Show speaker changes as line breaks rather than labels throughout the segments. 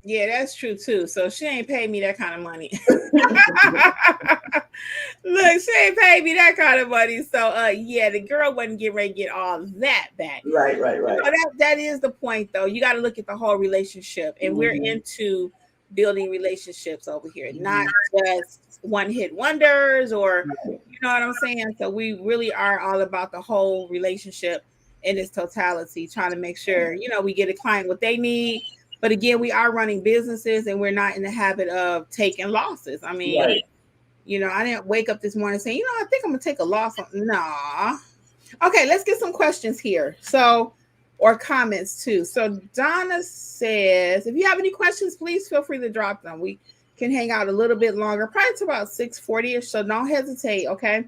Yeah, that's true too. So she ain't paid me that kind of money. Look, she ain't paid me that kind of money. So yeah, the girl wasn't getting ready to get all that back.
Right.
But that is the point though. You got to look at the whole relationship. And we're into building relationships over here, not just one hit wonders or you know what I'm saying? So we really are all about the whole relationship in its totality, trying to make sure, you know, we get a client what they need. But again, we are running businesses and we're not in the habit of taking losses. I mean, you know, I didn't wake up this morning saying, you know, I think I'm going to take a loss. Nah. Okay, let's get some questions here. So, or comments too. So Donna says, if you have any questions, please feel free to drop them. We can hang out a little bit longer, probably to about 6:40ish. So don't hesitate. Okay.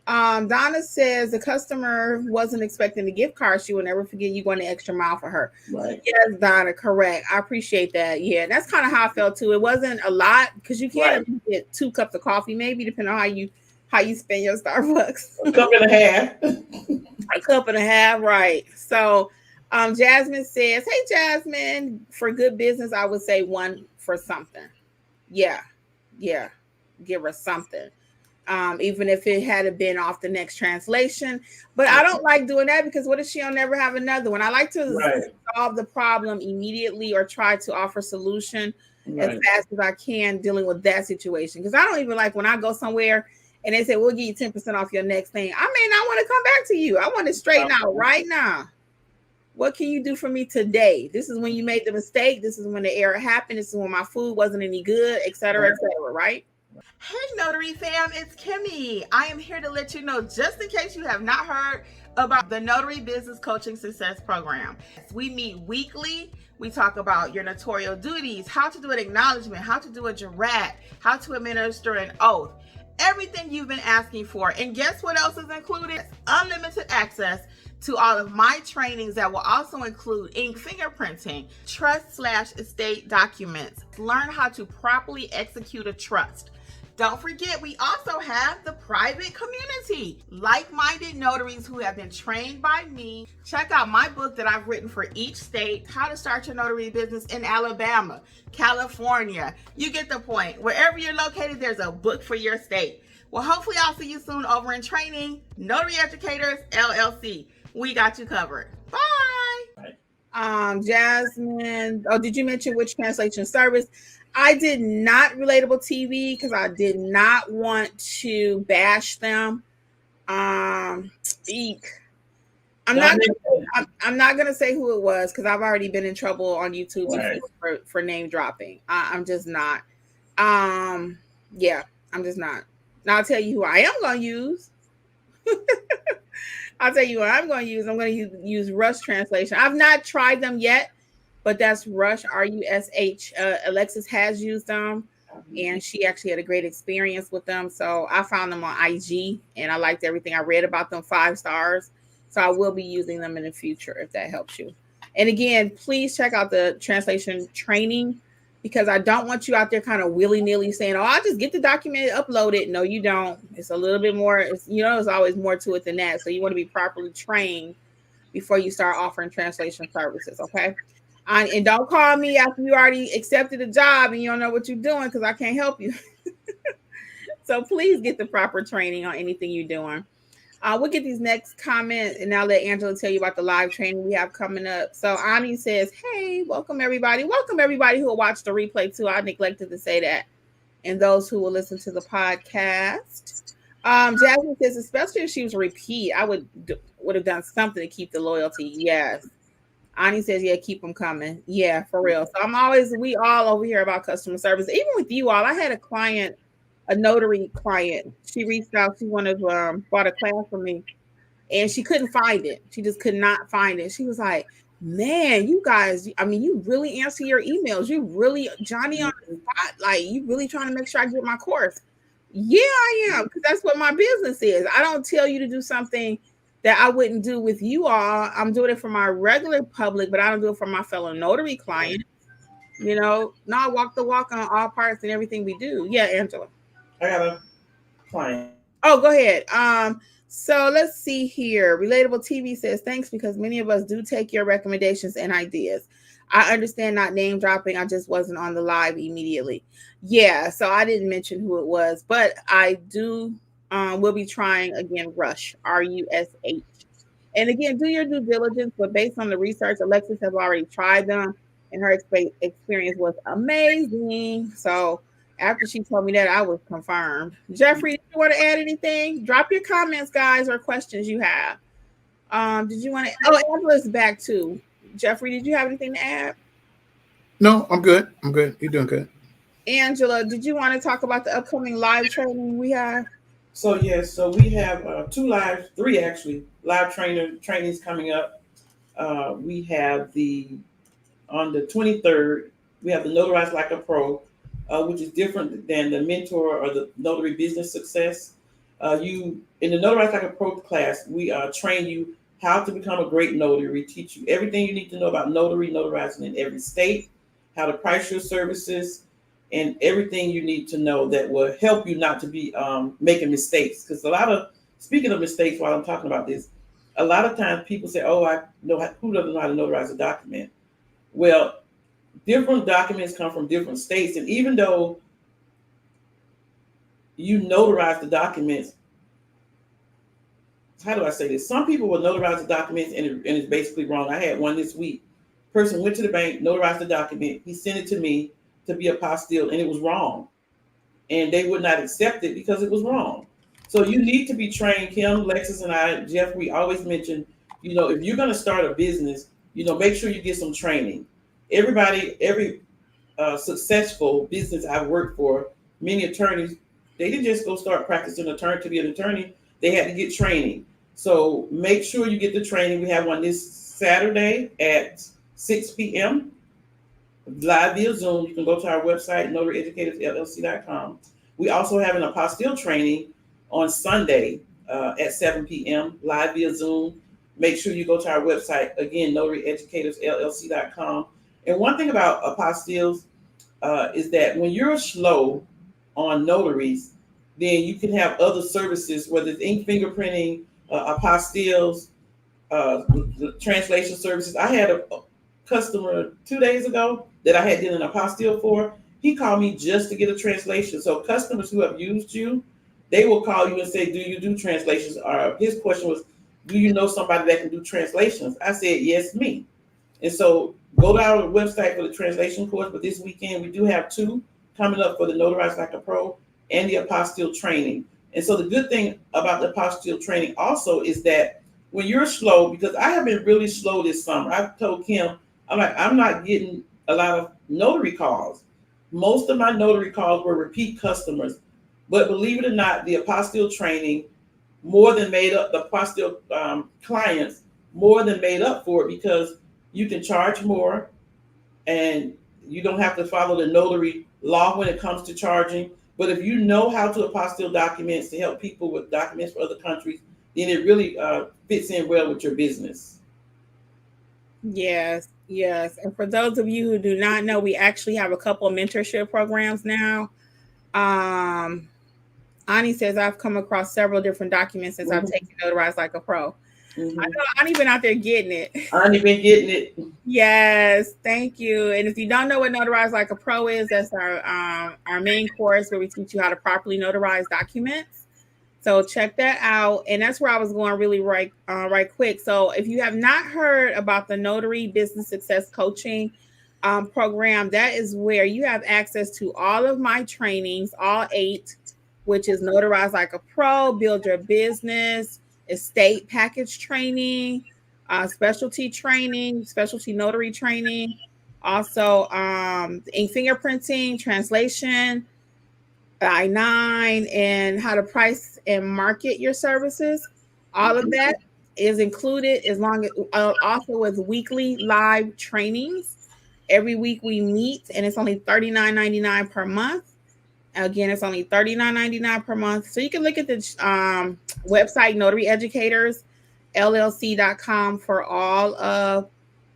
Donna says the customer wasn't expecting a gift card. She will never forget you going the extra mile for her.
Right.
Yes, Donna, correct. I appreciate that. Yeah, that's kind of how I felt too. It wasn't a lot because you can't get 2 cups of coffee, maybe depending on how you spend your Starbucks.
A cup and a half.
A cup and a half, right. So Jasmine says, hey Jasmine, for good business, I would say 1 for something. Yeah. Give her something. Even if it had been off the next translation. But I don't like doing that because what if she'll never have another one? I like to solve the problem immediately or try to offer solution as fast as I can dealing with that situation. Because I don't even like when I go somewhere and they say, we'll give you 10% off your next thing. I may not want to come back to you. I want to straighten out right now. What can you do for me today? This is when you made the mistake. This is when the error happened. This is when my food wasn't any good, et cetera, right?
Hey Notary fam, it's Kimmi. I am here to let you know, just in case you have not heard about the Notary Business Coaching Success Program. We meet weekly. We talk about your notarial duties, how to do an acknowledgement, how to do a jurat, how to administer an oath, everything you've been asking for. And guess what else is included? Unlimited access to all of my trainings that will also include ink fingerprinting, trust/estate documents, learn how to properly execute a trust. Don't forget, we also have the private community, like-minded notaries who have been trained by me. Check out my book that I've written for each state, How to Start Your Notary Business in Alabama, California. You get the point. Wherever you're located, there's a book for your state. Well, hopefully I'll see you soon over in training. Notary Educators, LLC. We got you covered. Bye.
Jasmine, did you mention which translation service? I did not Relatable TV because I did not want to bash them. Eek. I'm not gonna say who it was because I've already been in trouble on YouTube for name dropping. I'm just not. Yeah, I'm just not. Now I'll tell you who I am gonna use. I'll tell you what I'm going to use. I'm going to use Rush Translation. I've not tried them yet, but that's Rush, RUSH. Alexis has used them, and she actually had a great experience with them. So I found them on IG, and I liked everything I read about them, 5 stars. So I will be using them in the future if that helps you. And again, please check out the translation training because I don't want you out there kind of willy-nilly saying, oh, I'll just get the document, upload it. No, you don't. It's a little bit more, there's always more to it than that. So you want to be properly trained before you start offering translation services, okay? And don't call me after you already accepted a job and you don't know what you're doing because I can't help you. So please get the proper training on anything you're doing. We'll get these next comments and I'll let Angela tell you about the live training we have coming up. So Ani says, hey, welcome everybody. Welcome everybody who will watch the replay too. I neglected to say that. And those who will listen to the podcast. Jasmine says, especially if she was a repeat, I would have done something to keep the loyalty. Yes. Ani says, yeah, keep them coming. Yeah, for real. So we all over here about customer service. Even with you all, I had a client, a notary client. She reached out. She wanted to bought a class from me, and she couldn't find it. She just could not find it. She was like, "Man, you guys, I mean, you really answer your emails. You really Johnny on the spot. Like, you really trying to make sure I get my course." Yeah, I am, because that's what my business is. I don't tell you to do something that I wouldn't do with you all. I'm doing it for my regular public, but I don't do it for my fellow notary clients. No, I walk the walk on all parts and everything we do. Yeah, Angela.
I got a client.
Oh, go ahead. So let's see here. Relatable TV says, thanks because many of us do take your recommendations and ideas. I understand not name dropping. I just wasn't on the live immediately. Yeah, so I didn't mention who it was, but I do. We'll be trying again. Rush, Rush. And again, do your due diligence. But based on the research, Alexis has already tried them, and her experience was amazing. So after she told me that, I was confirmed. Jeffrey, did you want to add anything? Drop your comments, guys, or questions you have. Did you want to? Oh, Angela's back too. Jeffrey, did you have anything to add?
No, I'm good. I'm good. You're doing good.
Angela, did you want to talk about the upcoming live training we have?
So yes, so we have three actually live trainings coming up. We have on the 23rd, we have the Notarize Like a Pro, which is different than the mentor or the Notary Business Success. You in the Notarize Like a Pro class, we train you how to become a great notary. We teach you everything you need to know about notarizing in every state, how to price your services, and everything you need to know that will help you not to be making mistakes. Because speaking of mistakes, while I'm talking about this, a lot of times people say, "Oh, who doesn't know how to notarize a document?" Well, different documents come from different states, and even though you notarize the documents, how do I say this? Some people will notarize the documents and it's basically wrong. I had one this week. Person went to the bank, notarized the document. He sent it to me to be a apostille, and it was wrong. And they would not accept it because it was wrong. So you need to be trained. Kim, Lexus, and I, Jeff, we always mention, if you're going to start a business, make sure you get some training. Every successful business I've worked for, many attorneys, they didn't just go start practicing attorney to be an attorney. They had to get training. So make sure you get the training. We have one this Saturday at 6 p.m. live via Zoom. You can go to our website, notaryeducatorsllc.com. We also have an apostille training on Sunday at 7 p.m. live via Zoom. Make sure you go to our website, again, notaryeducatorsllc.com. And one thing about apostilles is that when you're slow on notaries, then you can have other services, whether it's ink fingerprinting, apostilles, translation services. I had a customer 2 days ago that I had done an apostille for. He called me just to get a translation. So customers who have used you, they will call you and say, "Do you do translations?" Or his question was, "Do you know somebody that can do translations?" I said, "Yes, me." And so go to our website for the translation course. But this weekend we do have two coming up for the Notarize Like a Pro and the apostille training. And so the good thing about the apostille training also is that when you're slow, because I have been really slow this summer, I've told Kim, I'm not getting a lot of notary calls. Most of my notary calls were repeat customers. But believe it or not, the apostille training more than made up, the apostille clients more than made up for it, because you can charge more and you don't have to follow the notary law when it comes to charging. But if you know how to apostille documents to help people with documents for other countries, then it really fits in well with your business.
Yes, yes. And for those of you who do not know, we actually have a couple of mentorship programs now. Ani says, I've come across several different documents since I've taken Notarize Like a Pro. I know Ani been out there getting it.
Ani been getting it.
Yes, thank you. And if you don't know what Notarize Like a Pro is, that's our main course where we teach you how to properly notarize documents. So check that out. And that's where I was going really right quick. So if you have not heard about the Notary Business Success Coaching program, that is where you have access to all of my trainings, all 8, which is Notarize Like a Pro, Build Your Business, Estate Package Training, specialty training, specialty notary training, also ink fingerprinting, translation, I-9, and how to price and market your services. All of that is included, as long as also with weekly live trainings. Every week we meet, and it's only $39.99 per month. Again, it's only $39.99 per month. So you can look at the website, notaryeducatorsllc.com, for all of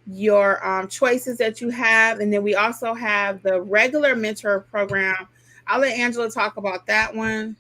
your choices that you have. And then we also have the regular mentor program. I'll let Angela talk about that one.